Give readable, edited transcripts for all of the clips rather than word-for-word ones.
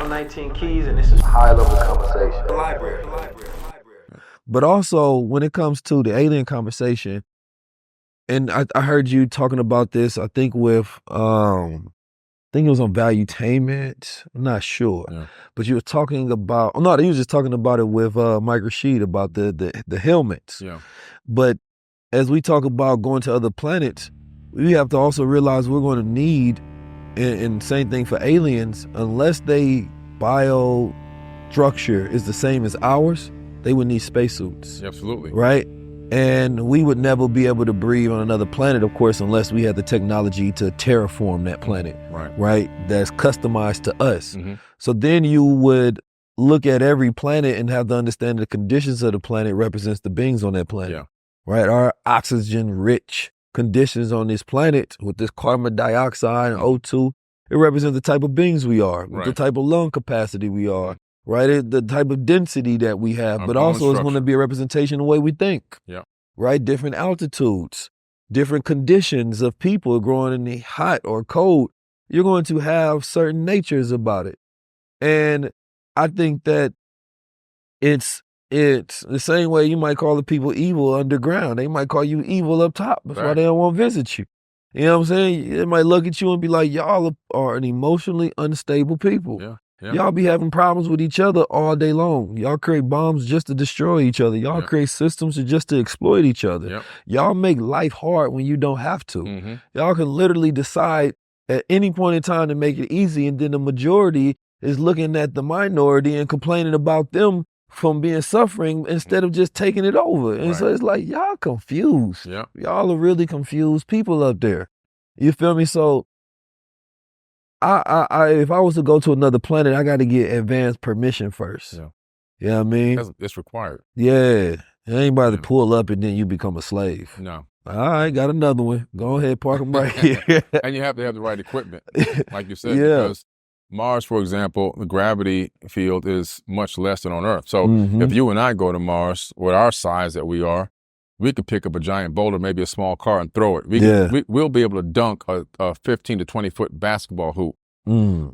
19 keys, and this is high-level conversation. Library. But also, when it comes to the alien conversation, and I heard you talking about this, I think with, I think it was on Valuetainment, I'm not sure. Yeah. But you were talking about, oh no, you was just talking about it with Mike Rashid about the helmets. Yeah. But as we talk about going to other planets, we have to also realize we're going to need, and same thing for aliens, unless they biostructure is the same as ours, they would need spacesuits. Absolutely. Right? And we would never be able to breathe on another planet, of course, unless we had the technology to terraform that planet. Right? That's customized to us. Mm-hmm. So then you would look at every planet and have to understand the conditions of the planet represents the beings on that planet. Yeah. Right? Our oxygen-rich conditions on this planet with this carbon dioxide and O2, it represents the type of beings we are, the type of lung capacity we are, right? The type of density that we have, but also it's going to be a representation of the way we think. Yeah. Right? Different altitudes, different conditions of people growing in the hot or cold. You're going to have certain natures about it. And I think that it's the same way you might call the people evil underground. They might call you evil up top. That's why they don't want to visit you. You know what I'm saying? They might look at you and be like, y'all are an emotionally unstable people. Yeah. Y'all be having problems with each other all day long. Y'all create bombs just to destroy each other. Y'all create systems just to exploit each other. Y'all make life hard when you don't have to. Mm-hmm. Y'all can literally decide at any point in time to make it easy, and then the majority is looking at the minority and complaining about them from being suffering instead of just taking it over. And so it's like, y'all confused. Yeah. Y'all are really confused people up there. You feel me? So I if I was to go to another planet, I got to get advanced permission first. Yeah. You know what I mean? It's required. Yeah. Anybody to pull up and then you become a slave. No. All right, got another one. Go ahead, park them right here. And you have to have the right equipment, like you said, because Mars, for example, the gravity field is much less than on Earth. So if you and I go to Mars with our size that we are, we could pick up a giant boulder, maybe a small car, and throw it. We'll be able to dunk a 15 to 20-foot basketball hoop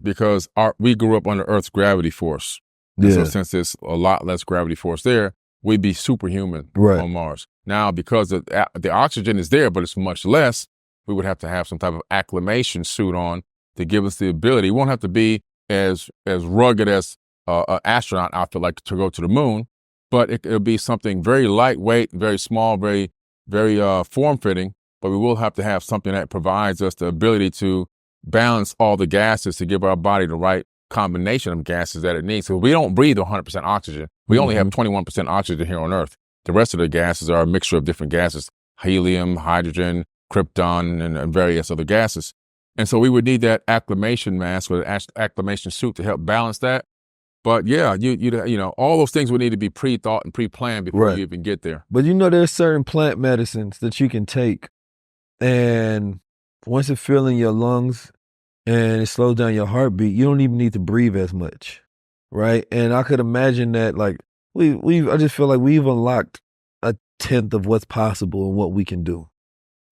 because we grew up under Earth's gravity force. And so since there's a lot less gravity force there, we'd be superhuman on Mars. Now, because the oxygen is there, but it's much less, we would have to have some type of acclimation suit on to give us the ability. We won't have to be as rugged as an astronaut outfit, like to go to the moon, but it'll be something very lightweight, very small, very form-fitting, but we will have to have something that provides us the ability to balance all the gases to give our body the right combination of gases that it needs. So we don't breathe 100% oxygen. We only have 21% oxygen here on Earth. The rest of the gases are a mixture of different gases, helium, hydrogen, krypton, and various other gases. And so we would need that acclimation mask or acclimation suit to help balance that. But yeah, you know, all those things would need to be pre-thought and pre-planned before you even get there. But you know, there's certain plant medicines that you can take, and once it fills in your lungs and it slows down your heartbeat, you don't even need to breathe as much, right? And I could imagine that, like, I just feel like we've unlocked 1/10 of what's possible and what we can do,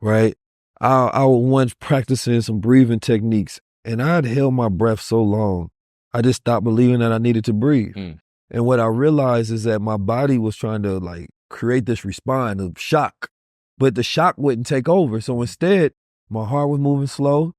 right? I was once practicing some breathing techniques, and I'd held my breath so long, I just stopped believing that I needed to breathe. And what I realized is that my body was trying to, like, create this response of shock, but the shock wouldn't take over. So instead, my heart was moving slow.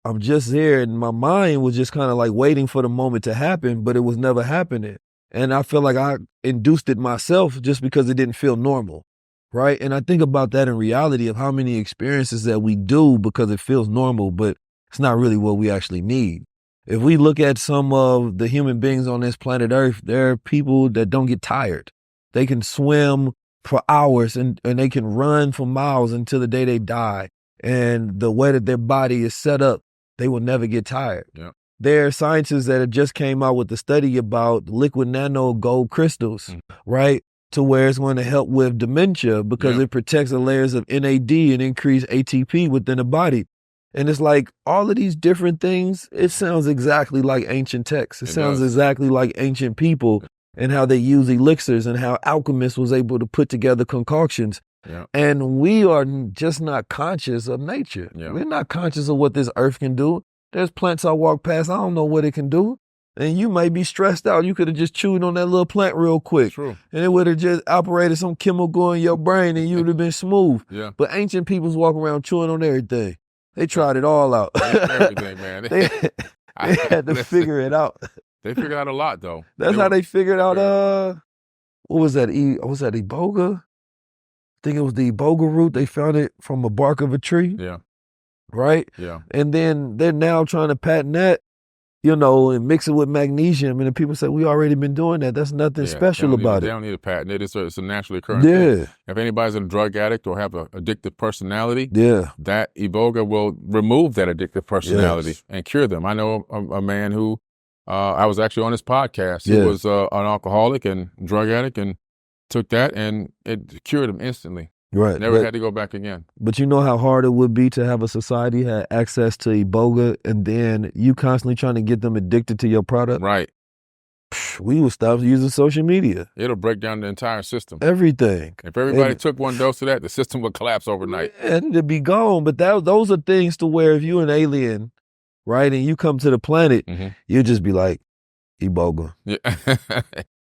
I'm just there, and my mind was just kind of like waiting for the moment to happen, but it was never happening. And I feel like I induced it myself just because it didn't feel normal, right? And I think about that in reality of how many experiences that we do because it feels normal, but it's not really what we actually need. If we look at some of the human beings on this planet Earth, there are people that don't get tired. They can swim for hours and they can run for miles until the day they die. And the way that their body is set up, they will never get tired. Yeah. There are scientists that have just came out with a study about liquid nano gold crystals, right? To where it's going to help with dementia because it protects the layers of NAD and increase ATP within the body. And it's like all of these different things, it sounds exactly like ancient texts. It sounds exactly like ancient people and how they use elixirs and how alchemists was able to put together concoctions. Yeah. And we are just not conscious of nature. Yeah. We're not conscious of what this earth can do. There's plants I walk past, I don't know what it can do. and you might be stressed out. You could have just chewed on that little plant real quick. True. And it would have just operated some chemical in your brain and you would have been smooth. Yeah. But ancient peoples walk around chewing on everything. They tried it all out. Everything, man. They had to figure it out. They figured out a lot, though. That's how they figured out, what was that? Was that Iboga? I think it was the Iboga root. They found it from a bark of a tree. Yeah. Right? Yeah. And then they're now trying to patent that, you know, and mix it with magnesium. And the people say, we already been doing that. That's nothing special about it. They don't need a patent. It's a naturally occurring thing. If anybody's a drug addict or have an addictive personality, that Iboga will remove that addictive personality and cure them. I know a man who, I was actually on his podcast. He was an alcoholic and drug addict and took that and it cured him instantly. Right. Never had to go back again. But you know how hard it would be to have a society have access to Iboga and then you constantly trying to get them addicted to your product? Right. We would stop using social media. It'll break down the entire system. Everything. If everybody took one dose of that, the system would collapse overnight. And it'd be gone. But those are things to where if you're an alien, right, and you come to the planet, you'll just be like, Iboga. Yeah.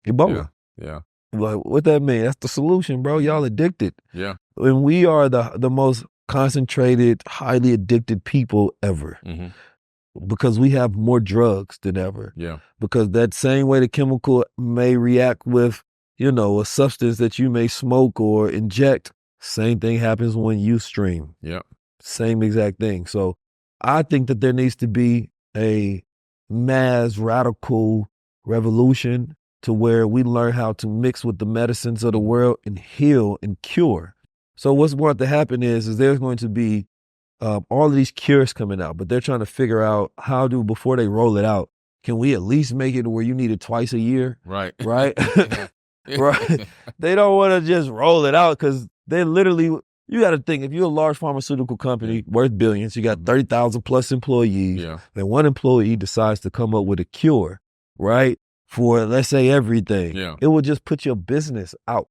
Iboga. Yeah. Like, what that mean? That's the solution, bro. Y'all addicted. Yeah. And we are the most concentrated, highly addicted people ever. Because we have more drugs than ever. Yeah. Because that same way the chemical may react with, you know, a substance that you may smoke or inject, same thing happens when you stream. Yeah. Same exact thing. So I think that there needs to be a mass radical revolution to where we learn how to mix with the medicines of the world and heal and cure. So what's going to happen is there's going to be all of these cures coming out, but they're trying to figure out before they roll it out, can we at least make it where you need it twice a year? Right. Right? Right. They don't want to just roll it out because they literally, you got to think, if you're a large pharmaceutical company worth billions, you got 30,000 plus employees, then one employee decides to come up with a cure, right? For, let's say, everything. It will just put your business out.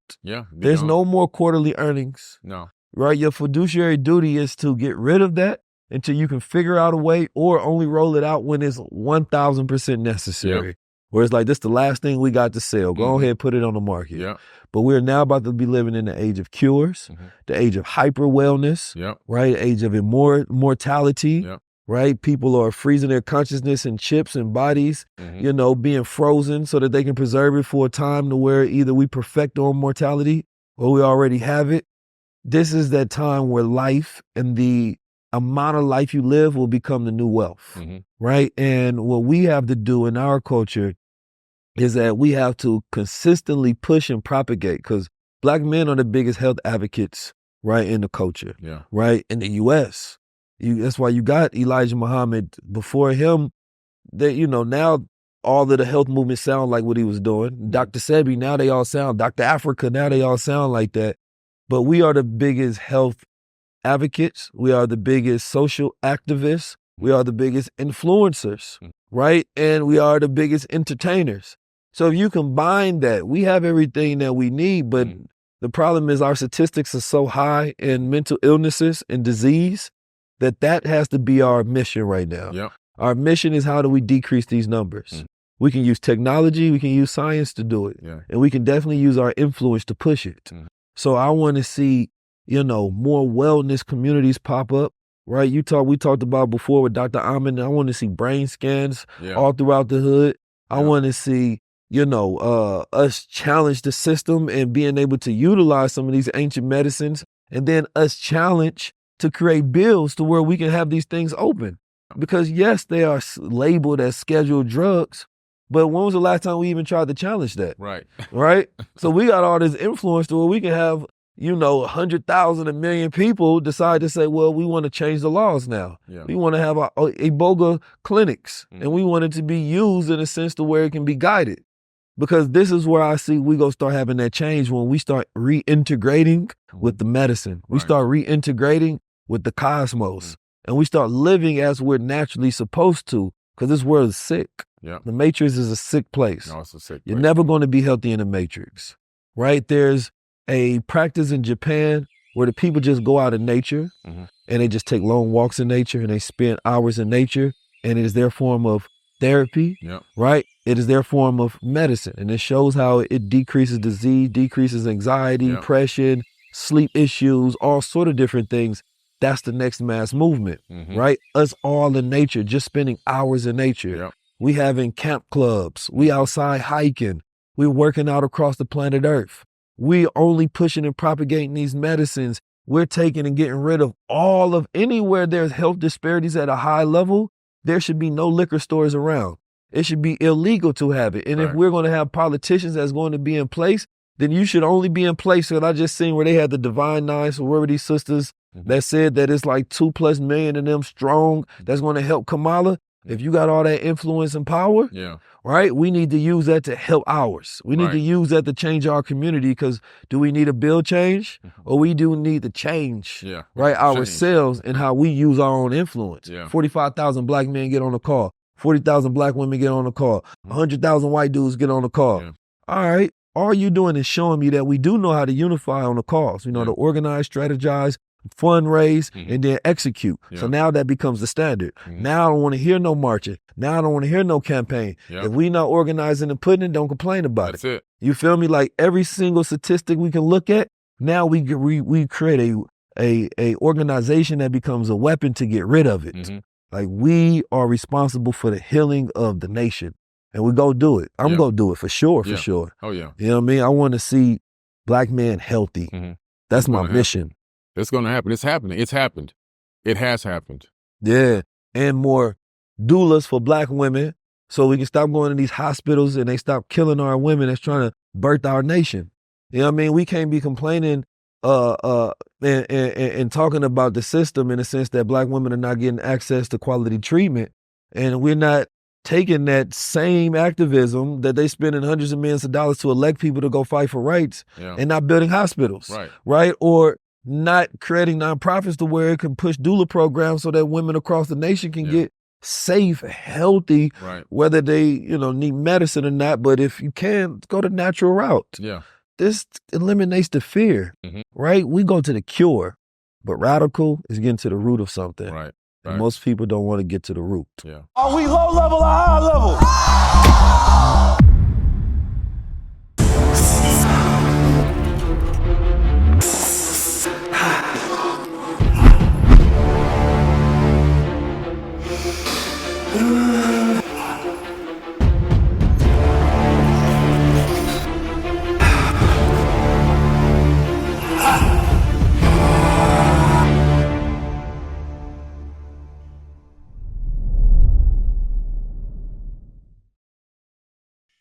There's no more quarterly earnings. No. Right? Your fiduciary duty is to get rid of that until you can figure out a way or only roll it out when it's 1,000% necessary. Where it's like, this is the last thing we got to sell. Go ahead, put it on the market. But we're now about to be living in the age of cures, the age of hyper wellness, right? Age of immortality. Right? People are freezing their consciousness in chips and bodies, you know, being frozen so that they can preserve it for a time to where either we perfect our mortality or we already have it. This is that time where life and the amount of life you live will become the new wealth, right? And what we have to do in our culture is that we have to consistently push and propagate because Black men are the biggest health advocates, right, in the culture, right, in the U.S., that's why you got Elijah Muhammad. Before him, you know, now all of the health movements sound like what he was doing. Dr. Sebi, now they all sound, Dr. Africa, now they all sound like that. But we are the biggest health advocates. We are the biggest social activists. We are the biggest influencers, right? And we are the biggest entertainers. So if you combine that, we have everything that we need, but the problem is our statistics are so high in mental illnesses and disease that has to be our mission right now. Our mission is how do we decrease these numbers? We can use technology, we can use science to do it. And we can definitely use our influence to push it. So I want to see, you know, more wellness communities pop up, right? We talked about before with Dr. Amin. I want to see brain scans all throughout the hood. I want to see, you know, us challenge the system and being able to utilize some of these ancient medicines and then us challenge to create bills to where we can have these things open. Because yes, they are labeled as scheduled drugs, but when was the last time we even tried to challenge that? Right. Right? So we got all this influence to where we can have, you know, 100,000, 1 million people decide to say, well, we want to change the laws now. We want to have Iboga clinics and we want it to be used in a sense to where it can be guided. Because this is where I see we go start having that change when we start reintegrating with the medicine. We start reintegrating with the cosmos. And we start living as we're naturally supposed to, because this world is sick. The Matrix is a sick place. No, it's a sick place. You're never going to be healthy in the Matrix, right? There's a practice in Japan where the people just go out in nature and they just take long walks in nature and they spend hours in nature. And it is their form of therapy, Yep. right? It is their form of medicine, and it shows how it decreases disease, decreases anxiety, Yep. depression, sleep issues, all sort of different things. That's the next mass movement, right? Us all in nature, just spending hours in nature. Yep. We having camp clubs. We outside hiking. We're working out across the planet Earth. We only pushing and propagating these medicines. We're taking and getting rid of all of anywhere there's health disparities at a high level. There should be no liquor stores around. It should be illegal to have it. And if we're going to have politicians that's going to be in place, then you should only be in place. And I just seen where they had the Divine Nine sorority sisters that said that it's like 2+ million of them strong that's going to help Kamala. If you got all that influence and power, right, we need to use that to help ours. We need to use that to change our community, because do we need a bill change, or we do need to change, right, ourselves and how we use our own influence. 45,000 black men get on the call. 40,000 black women get on the call. 100,000 white dudes get on the call. All right, all you doing is showing me that we do know how to unify on the calls, you know, to organize, strategize, fundraise, and then execute. So now that becomes the standard. Now I don't want to hear no marching. Now I don't want to hear no campaign. If we not organizing and putting it, don't complain about That's it. You feel me? Like every single statistic we can look at, now we create a organization that becomes a weapon to get rid of it. Like we are responsible for the healing of the nation, and we go do it. I'm gonna do it for sure, for sure. Oh yeah. You know what I mean? I want to see black men healthy. That's my mission. It's going to happen. It's happening. It's happened. It has happened. Yeah. And more doulas for black women, so we can stop going to these hospitals and they stop killing our women that's trying to birth our nation. You know what I mean? We can't be complaining and talking about the system in the sense that black women are not getting access to quality treatment, and we're not taking that same activism that they spending hundreds of millions of dollars to elect people to go fight for rights and not building hospitals, right? Or not creating nonprofits to where it can push doula programs so that women across the nation can get safe, healthy, whether they, you know, need medicine or not. But if you can, go the natural route. This eliminates the fear, right? We go to the cure, but radical is getting to the root of something. And most people don't want to get to the root. Are we low level or high level?